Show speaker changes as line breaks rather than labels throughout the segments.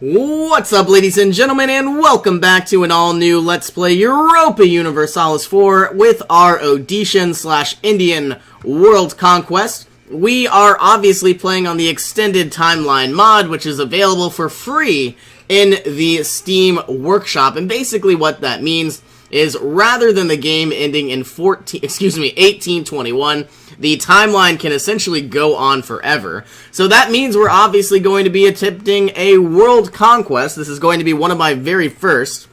What's up, ladies and gentlemen, and welcome back to an all-new Let's Play Europa Universalis 4 with our Odyssean/Indian World Conquest. We are obviously playing on the Extended Timeline mod, which is available for free in the Steam Workshop, and basically what that means is rather than the game ending in 1821, the timeline can essentially go on forever. So that means we're obviously going to be attempting a world conquest. This is going to be one of my very first.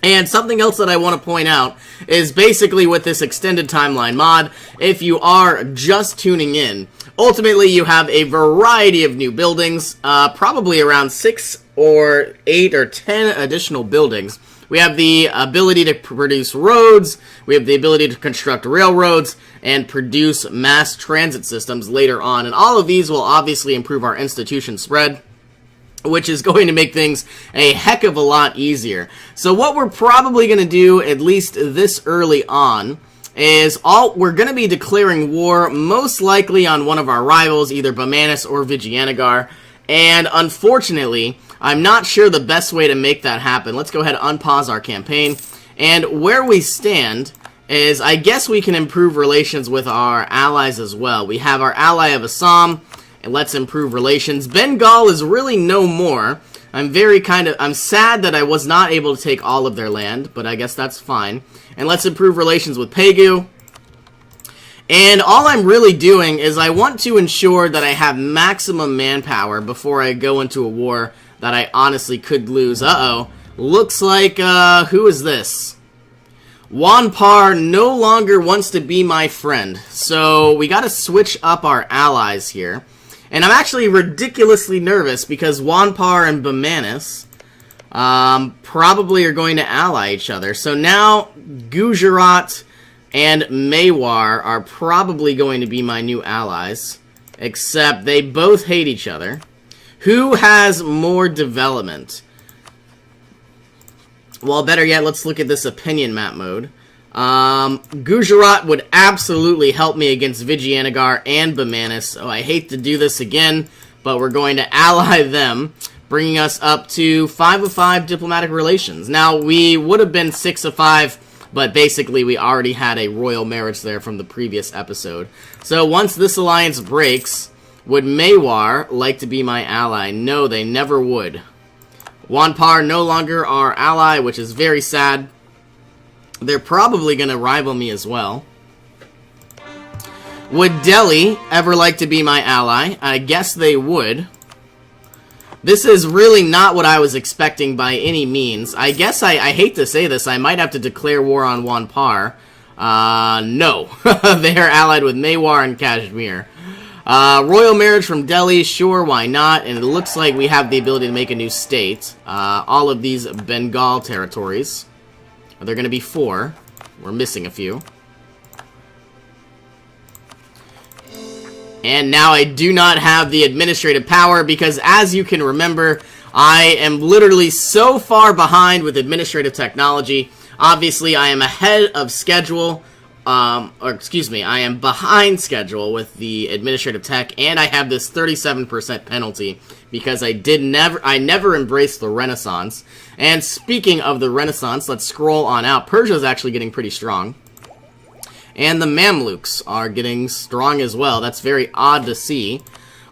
And something else that I want to point out is basically with this extended timeline mod, if you are just tuning in, ultimately you have a variety of new buildings, probably around 6 or 8 or 10 additional buildings. We have the ability to produce roads, we have the ability to construct railroads, and produce mass transit systems later on. And all of these will obviously improve our institution spread, which is going to make things a heck of a lot easier. So what we're probably going to do, at least this early on, is we're going to be declaring war most likely on one of our rivals, either Bamanis or Vijayanagara. And unfortunately, I'm not sure the best way to make that happen. Let's go ahead and unpause our campaign. And where we stand is, I guess we can improve relations with our allies as well. We have our ally of Assam, and let's improve relations. Bengal is really no more. I'm sad that I was not able to take all of their land, but I guess that's fine. And let's improve relations with Pegu. And all I'm really doing is I want to ensure that I have maximum manpower before I go into a war that I honestly could lose. Uh-oh. Looks like, who is this? Wanpar no longer wants to be my friend. So we gotta switch up our allies here. And I'm actually ridiculously nervous because Wanpar and Bamanis probably are going to ally each other. So now Gujarat and Mewar are probably going to be my new allies, except they both hate each other. Who has more development? Well, better yet, let's look at this opinion map mode. Gujarat would absolutely help me against Vijayanagara and Bamanis, so I hate to do this again, but we're going to ally them, bringing us up to 5 of 5 diplomatic relations. Now, we would have been 6 of 5, but basically we already had a royal marriage there from the previous episode. So once this alliance breaks, would Mewar like to be my ally? No, they never would. Wanpar no longer our ally, which is very sad. They're probably going to rival me as well. Would Delhi ever like to be my ally? I guess they would. This is really not what I was expecting by any means. I guess I hate to say this, I might have to declare war on Wanpar. No. They are allied with Mewar and Kashmir. Royal marriage from Delhi, sure, why not? And it looks like we have the ability to make a new state. All of these Bengal territories. They're going to be 4. We're missing a few. And now I do not have the administrative power because, as you can remember, I am literally so far behind with administrative technology. Obviously, I am ahead of schedule. I am behind schedule with the administrative tech, and I have this 37% penalty because I never embraced the Renaissance. And speaking of the Renaissance, let's scroll on out. Persia is actually getting pretty strong. And the Mamluks are getting strong as well. That's very odd to see.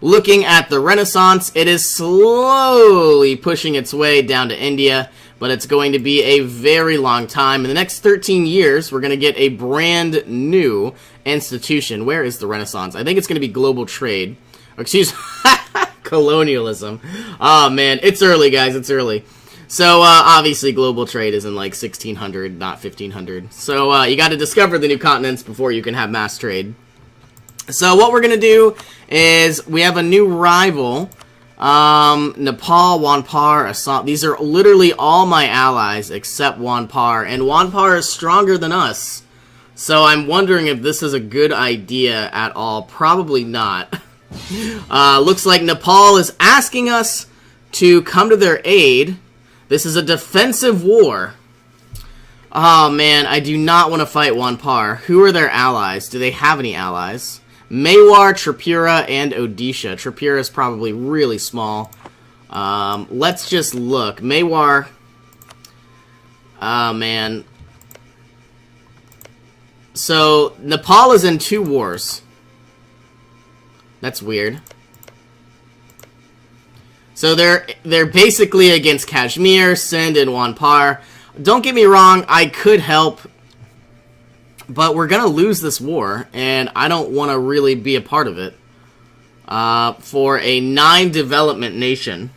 Looking at the Renaissance, it is slowly pushing its way down to India, but it's going to be a very long time. In the next 13 years, we're going to get a brand new institution. Where is the Renaissance? I think it's going to be global trade. Excuse me. Colonialism. Oh, man. It's early, guys. It's early. So, obviously, global trade is in, like, 1600, not 1500. So, you got to discover the new continents before you can have mass trade. So, what we're going to do is we have a new rival. Nepal, Wanpar, Assam. These are literally all my allies except Wanpar. And Wanpar is stronger than us. So, I'm wondering if this is a good idea at all. Probably not. Looks like Nepal is asking us to come to their aid. This is a defensive war. Oh, man, I do not want to fight Wanpar. Who are their allies? Do they have any allies? Mewar, Tripura, and Odisha. Tripura is probably really small. Let's just look. Mewar. Oh, man. So, Nepal is in 2 wars. That's weird. So they're basically against Kashmir, Sindh, and Wanpar. Don't get me wrong, I could help, but we're gonna lose this war, and I don't want to really be a part of it. For a 9 development nation,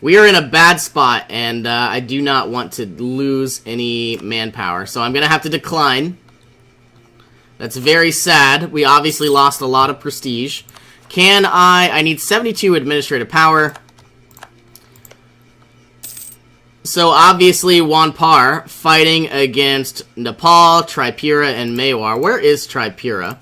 we are in a bad spot, and I do not want to lose any manpower, so I'm gonna have to decline. That's very sad. We obviously lost a lot of prestige. Can I need 72 administrative power. So obviously Wanpar fighting against Nepal, Tripura, and Mewar. Where is Tripura?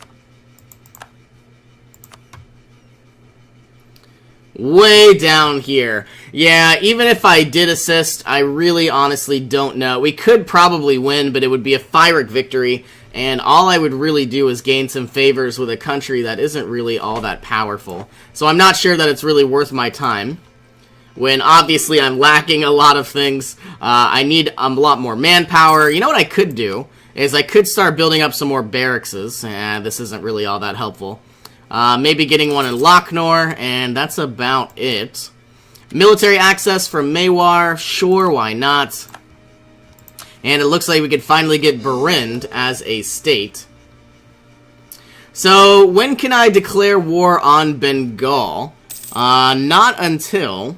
Way down here. Yeah, even if I did assist, I really honestly don't know. We could probably win, but it would be a Pyrrhic victory. And all I would really do is gain some favors with a country that isn't really all that powerful. So I'm not sure that it's really worth my time. When obviously I'm lacking a lot of things. I need a lot more manpower. You know what I could do? Is I could start building up some more barracks. This isn't really all that helpful. Maybe getting one in Lakhnor, and that's about it. Military access from Mewar. Sure, why not? And it looks like we could finally get Burind as a state. So, when can I declare war on Bengal? Not until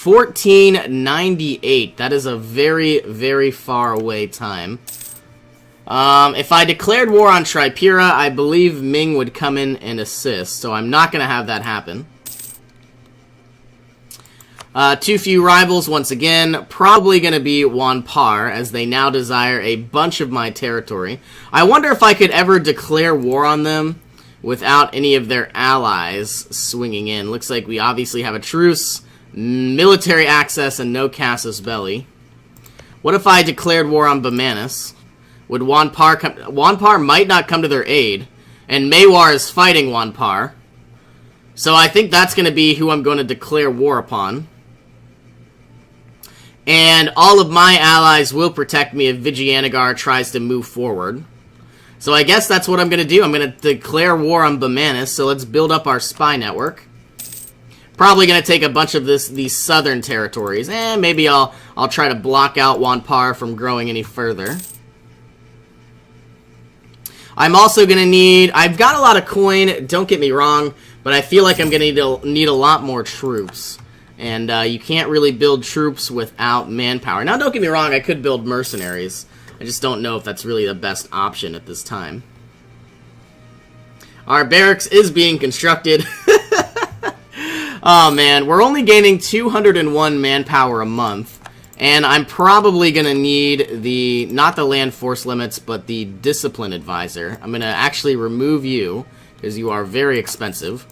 1498. That is a very, very far away time. If I declared war on Tripura, I believe Ming would come in and assist. So I'm not going to have that happen. Too few rivals once again. Probably going to be Wanpar, as they now desire a bunch of my territory. I wonder if I could ever declare war on them without any of their allies swinging in. Looks like we obviously have a truce, military access, and no casus belli. What if I declared war on Bamanis? Would Wanpar come? Wanpar might not come to their aid, and Mewar is fighting Wanpar. So I think that's going to be who I'm going to declare war upon. And all of my allies will protect me if Vijayanagar tries to move forward. So I guess that's what I'm going to do. I'm going to declare war on Bamanis, so let's build up our spy network. Probably going to take a bunch of these southern territories. And maybe I'll try to block out Wanpar from growing any further. I'm also going to need... I've got a lot of coin, don't get me wrong, but I feel like I'm going to need a lot more troops. And you can't really build troops without manpower. Now, don't get me wrong, I could build mercenaries. I just don't know if that's really the best option at this time. Our barracks is being constructed. Oh, man. We're only gaining 201 manpower a month. And I'm probably going to need the, not the land force limits, but the discipline advisor. I'm going to actually remove you, because you are very expensive.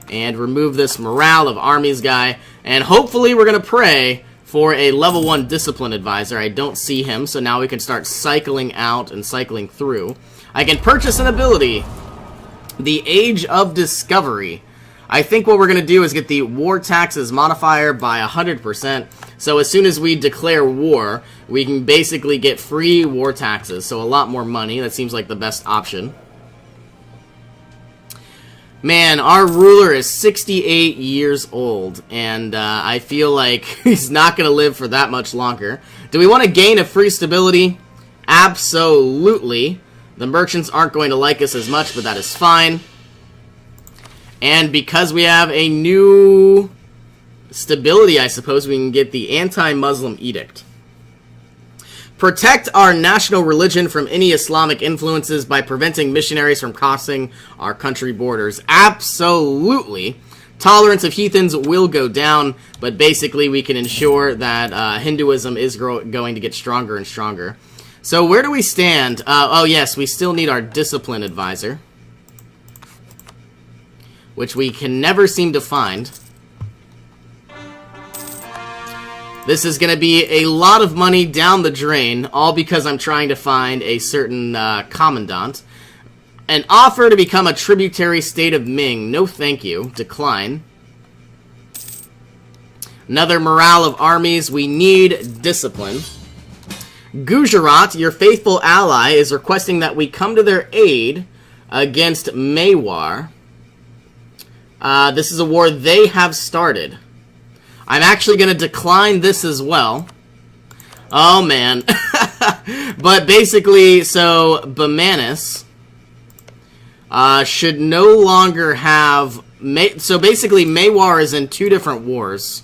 And remove this morale of armies guy. And hopefully we're going to pray for a level 1 discipline advisor. I don't see him, so now we can start cycling out and cycling through. I can purchase an ability. The Age of Discovery. I think what we're going to do is get the war taxes modifier by 100%. So as soon as we declare war, we can basically get free war taxes. So a lot more money. That seems like the best option. Man, our ruler is 68 years old. And I feel like he's not going to live for that much longer. Do we want to gain a free stability? Absolutely. The merchants aren't going to like us as much, but that is fine. And because we have a new stability, I suppose we can get the anti-Muslim edict. Protect our national religion from any Islamic influences by preventing missionaries from crossing our country borders. Absolutely. Tolerance of heathens will go down, but basically we can ensure that Hinduism is going to get stronger and stronger. So where do we stand? Oh yes, we still need our discipline advisor, which we can never seem to find. This is going to be a lot of money down the drain, all because I'm trying to find a certain commandant. An offer to become a tributary state of Ming. No thank you. Decline. Another morale of armies. We need discipline. Gujarat, your faithful ally, is requesting that we come to their aid against Mewar. This is a war they have started. I'm actually going to decline this as well. Oh, man. But basically, so Bamanis should no longer have... So basically, Mewar is in 2 different wars.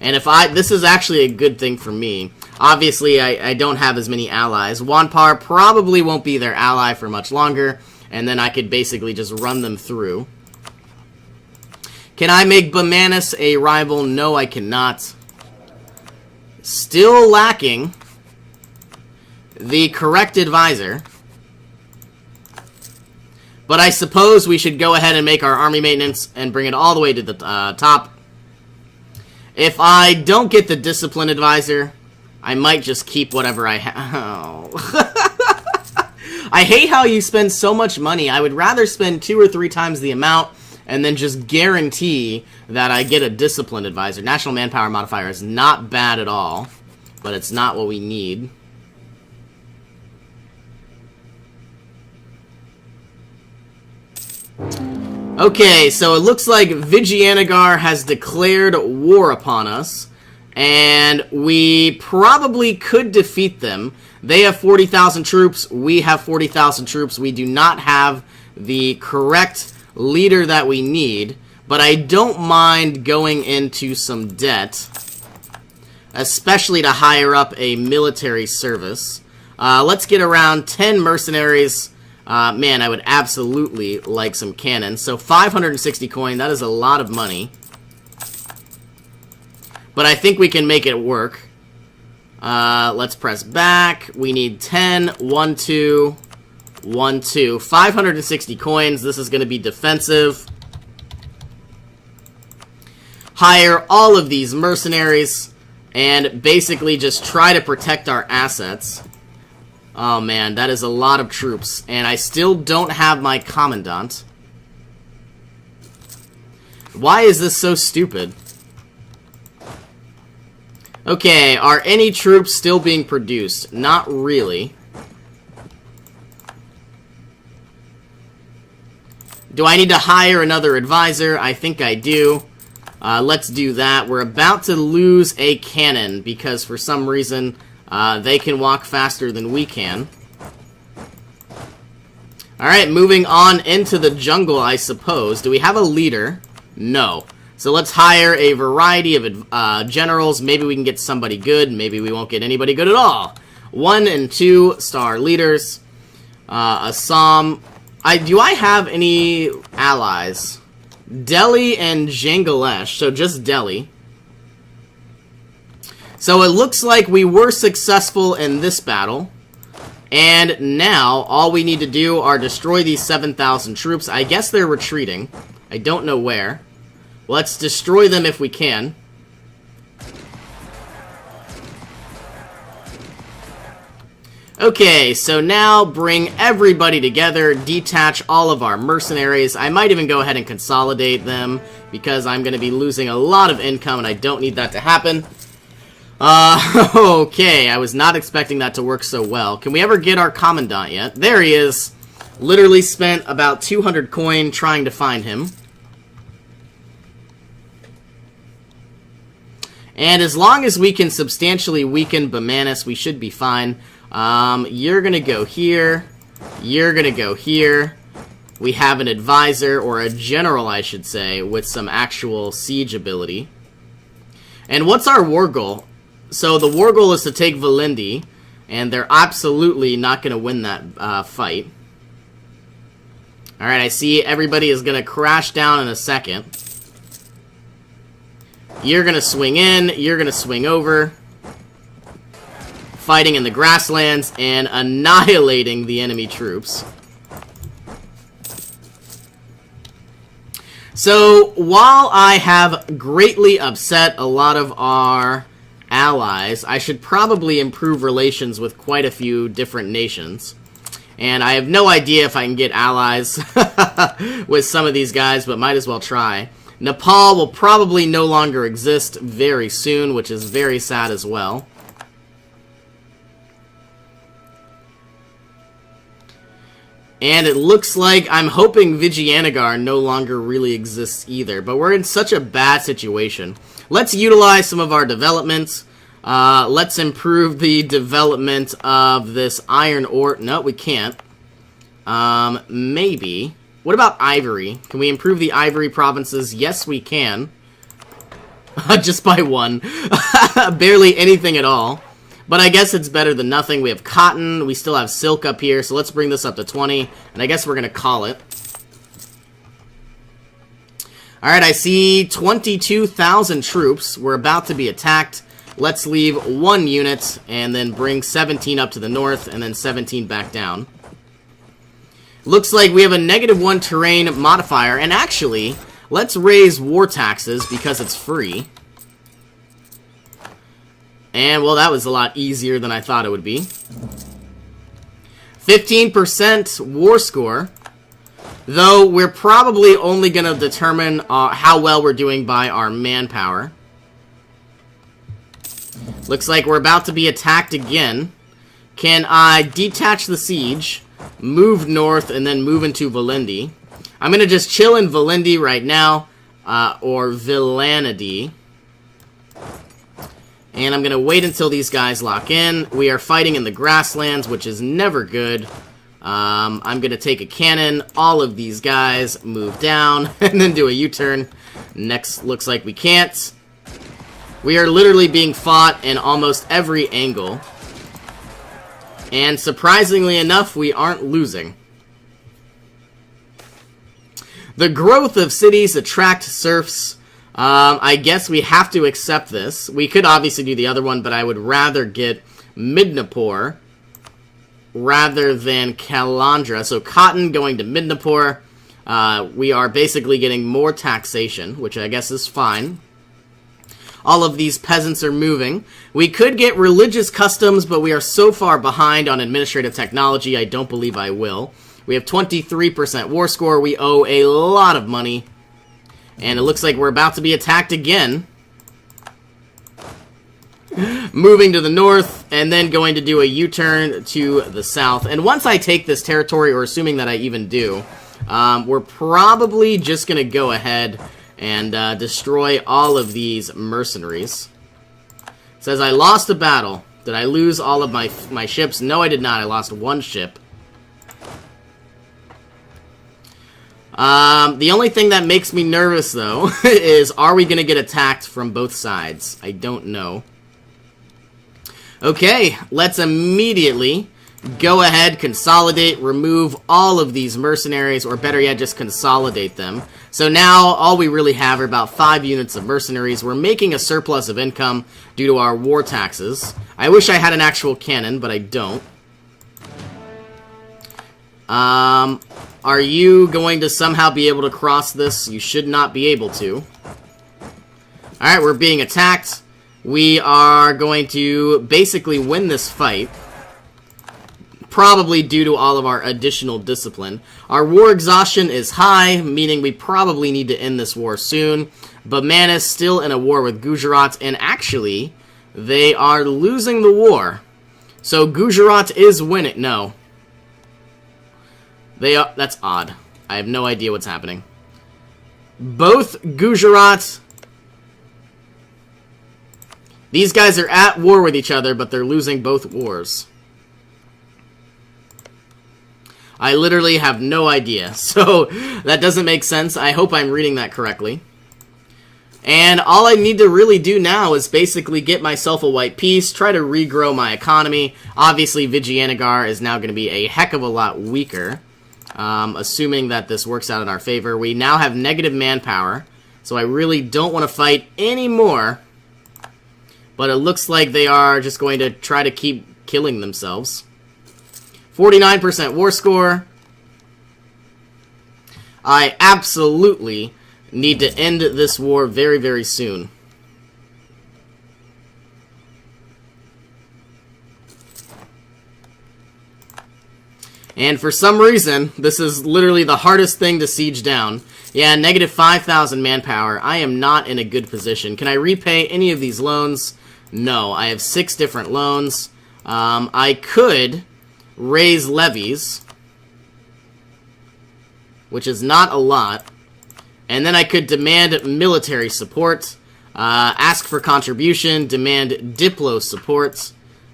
And if this is actually a good thing for me. Obviously, I don't have as many allies. Wanpar probably won't be their ally for much longer. And then I could basically just run them through. Can I make Bamanis a rival? No, I cannot. Still lacking the correct advisor. But I suppose we should go ahead and make our army maintenance and bring it all the way to the top. If I don't get the discipline advisor, I might just keep whatever I have. I hate how you spend so much money. I would rather spend 2 or 3 times the amount and then just guarantee that I get a discipline advisor. National manpower modifier is not bad at all, but it's not what we need. Okay, so it looks like Vijayanagar has declared war upon us, and we probably could defeat them. They have 40,000 troops, we have 40,000 troops. We do not have the correct leader that we need, but I don't mind going into some debt, especially to hire up a military service. Let's get around 10 mercenaries. Man, I would absolutely like some cannons. So 560 coin, that is a lot of money. But I think we can make it work. Let's press back. We need 10, 1, 2, 1, 2. 560 coins. This is going to be defensive. Hire all of these mercenaries and basically just try to protect our assets. Oh man, that is a lot of troops. And I still don't have my commandant. Why is this so stupid? Okay, are any troops still being produced? Not really. Do I need to hire another advisor? I think I do. Let's do that. We're about to lose a cannon because for some reason they can walk faster than we can. Alright, moving on into the jungle, I suppose. Do we have a leader? No. So let's hire a variety of generals. Maybe we can get somebody good. Maybe we won't get anybody good at all. 1 and 2 star leaders. Assam. Do I have any allies? Delhi and Bangladesh. So just Delhi. So it looks like we were successful in this battle. And now all we need to do are destroy these 7,000 troops. I guess they're retreating. I don't know where. Let's destroy them if we can. Okay, so now bring everybody together, detach all of our mercenaries. I might even go ahead and consolidate them because I'm going to be losing a lot of income and I don't need that to happen. Okay, I was not expecting that to work so well. Can we ever get our commandant yet? There he is. Literally spent about 200 coin trying to find him. And as long as we can substantially weaken Bamanis, we should be fine. You're gonna go here. You're gonna go here. We have an advisor, or a general, I should say, with some actual siege ability. And what's our war goal? So the war goal is to take Valindi, and they're absolutely not gonna win that fight. Alright, I see everybody is gonna crash down in a second. You're gonna swing in, you're gonna swing over. Fighting in the grasslands and annihilating the enemy troops. So, while I have greatly upset a lot of our allies, I should probably improve relations with quite a few different nations. And I have no idea if I can get allies with some of these guys, but might as well try. Nepal will probably no longer exist very soon, which is very sad as well. And it looks like, I'm hoping Vijayanagar no longer really exists either, but we're in such a bad situation. Let's utilize some of our developments. Let's improve the development of this iron ore. No, we can't. Maybe. What about ivory? Can we improve the ivory provinces? Yes, we can. Just by one. Barely anything at all. But I guess it's better than nothing. We have cotton. We still have silk up here. So let's bring this up to 20. And I guess we're going to call it. Alright, I see 22,000 troops. We're about to be attacked. Let's leave 1 unit and then bring 17 up to the north and then 17 back down. Looks like we have a -1 terrain modifier. And actually, let's raise war taxes because it's free. And, well, that was a lot easier than I thought it would be. 15% war score. Though, we're probably only going to determine how well we're doing by our manpower. Looks like we're about to be attacked again. Can I detach the siege, move north, and then move into Valindi? I'm going to just chill in Valindi right now, or Villanity. And I'm going to wait until these guys lock in. We are fighting in the grasslands, which is never good. I'm going to take a cannon, all of these guys, move down, and then do a U-turn. Next, looks like we can't. We are literally being fought in almost every angle. And surprisingly enough, we aren't losing. The growth of cities attract serfs. I guess we have to accept this. We could obviously do the other one, but I would rather get Midnapore rather than Kalandra. So cotton going to Midnapore. We are basically getting more taxation, which I guess is fine. All of these peasants are moving. We could get religious customs, but we are so far behind on administrative technology, I don't believe I will. We have 23% war score. We owe a lot of money. And it looks like we're about to be attacked again. Moving to the north, and then going to do a U-turn to the south. And once I take this territory, or assuming that I even do, we're probably just going to go ahead and destroy all of these mercenaries. It says, I lost a battle. Did I lose all of my ships? No, I did not. I lost 1 ship. The only thing that makes me nervous, though, is are we going to get attacked from both sides? I don't know. Okay, let's immediately go ahead, consolidate, remove all of these mercenaries, or better yet, just consolidate them. So now, all we really have are about 5 units of mercenaries. We're making a surplus of income due to our war taxes. I wish I had an actual cannon, but I don't. Are you going to somehow be able to cross this? You should not be able to. Alright, we're being attacked. We are going to basically win this fight. Probably due to all of our additional discipline. Our war exhaustion is high, meaning we probably need to end this war soon. But man is still in a war with Gujarat, and actually, they are losing the war. So Gujarat is winning. No. They are, that's odd. I have no idea what's happening. Both Gujarat... These guys are at war with each other, but they're losing both wars. I literally have no idea. So, that doesn't make sense. I hope I'm reading that correctly. And all I need to really do now is basically get myself a white peace, try to regrow my economy. Obviously, Vijayanagar is now going to be a heck of a lot weaker. Assuming that this works out in our favor. We now have negative manpower, so I really don't want to fight anymore. But it looks like they are just going to try to keep killing themselves. 49% war score. I absolutely need to end this war very, very soon. And for some reason, this is literally the hardest thing to siege down. Yeah, negative 5,000 manpower. I am not in a good position. Can I repay any of these loans? No, I have 6 different loans. I could raise levies, which is not a lot. And then I could demand military support, ask for contribution, demand Diplo support,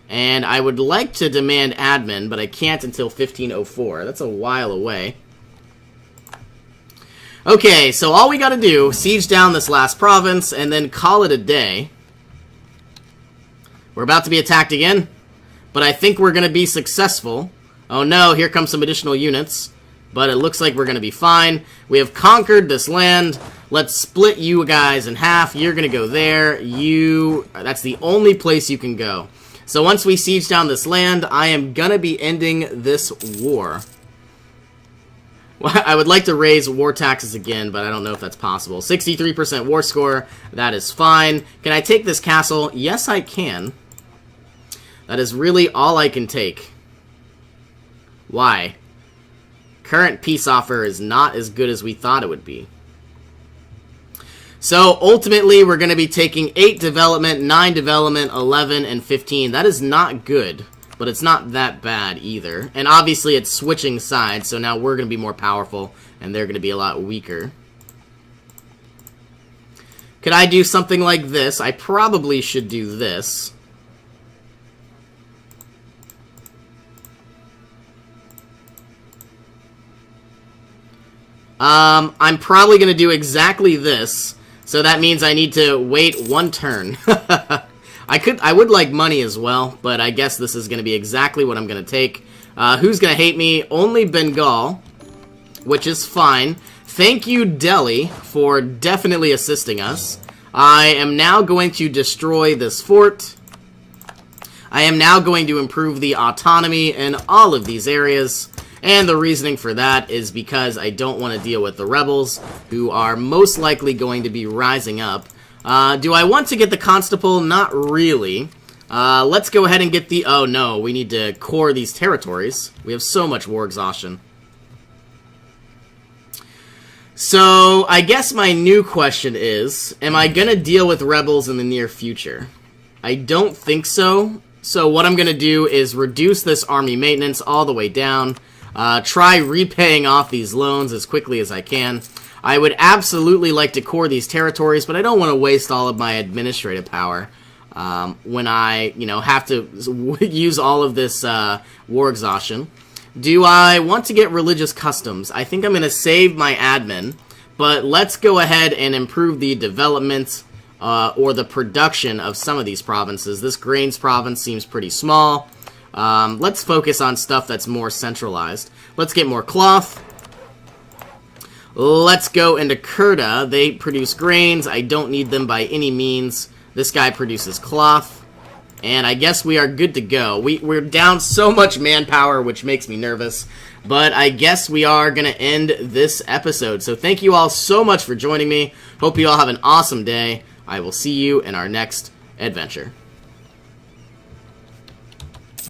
and I would like to demand admin, but I can't until 1504. That's a while away. Okay, so all we gotta do, siege down this last province, and then call it a day. We're about to be attacked again, but I think we're gonna be successful. Oh no, here come some additional units. But it looks like we're going to be fine. We have conquered this land. Let's split you guys in half. You're going to go there. That's the only place you can go. So once we siege down this land, I am going to be ending this war. Well, I would like to raise war taxes again, but I don't know if that's possible. 63% war score. That is fine. Can I take this castle? Yes, I can. That is really all I can take. Why? Current peace offer is not as good as we thought it would be. So, ultimately, we're going to be taking 8 development, 9 development, 11, and 15. That is not good, but it's not that bad either. And obviously, it's switching sides, so now we're going to be more powerful, and they're going to be a lot weaker. Could I do something like this? I probably should do this. I'm probably going to do exactly this, so that means I need to wait 1 turn. I would like money as well, but I guess this is going to be exactly what I'm going to take. Who's going to hate me? Only Bengal, which is fine. Thank you, Delhi, for definitely assisting us. I am now going to destroy this fort. I am now going to improve the autonomy in all of these areas. And the reasoning for that is because I don't want to deal with the rebels, who are most likely going to be rising up. Do I want to get the constable? Not really. Let's go ahead and get the... Oh no, we need to core these territories. We have so much war exhaustion. So, I guess my new question is, am I going to deal with rebels in the near future? I don't think so. So what I'm going to do is reduce this army maintenance all the way down. Try repaying off these loans as quickly as I can. I would absolutely like to core these territories, but I don't want to waste all of my administrative power when I, have to use all of this war exhaustion. Do I want to get religious customs? I think I'm going to save my admin, but let's go ahead and improve the development or the production of some of these provinces. This grains province seems pretty small. Let's focus on stuff that's more centralized. Let's get more cloth. Let's go into Kurda. They produce grains. I don't need them by any means. This guy produces cloth. And I guess we are good to go. We're down so much manpower, which makes me nervous. But I guess we are going to end this episode. So thank you all so much for joining me. Hope you all have an awesome day. I will see you in our next adventure.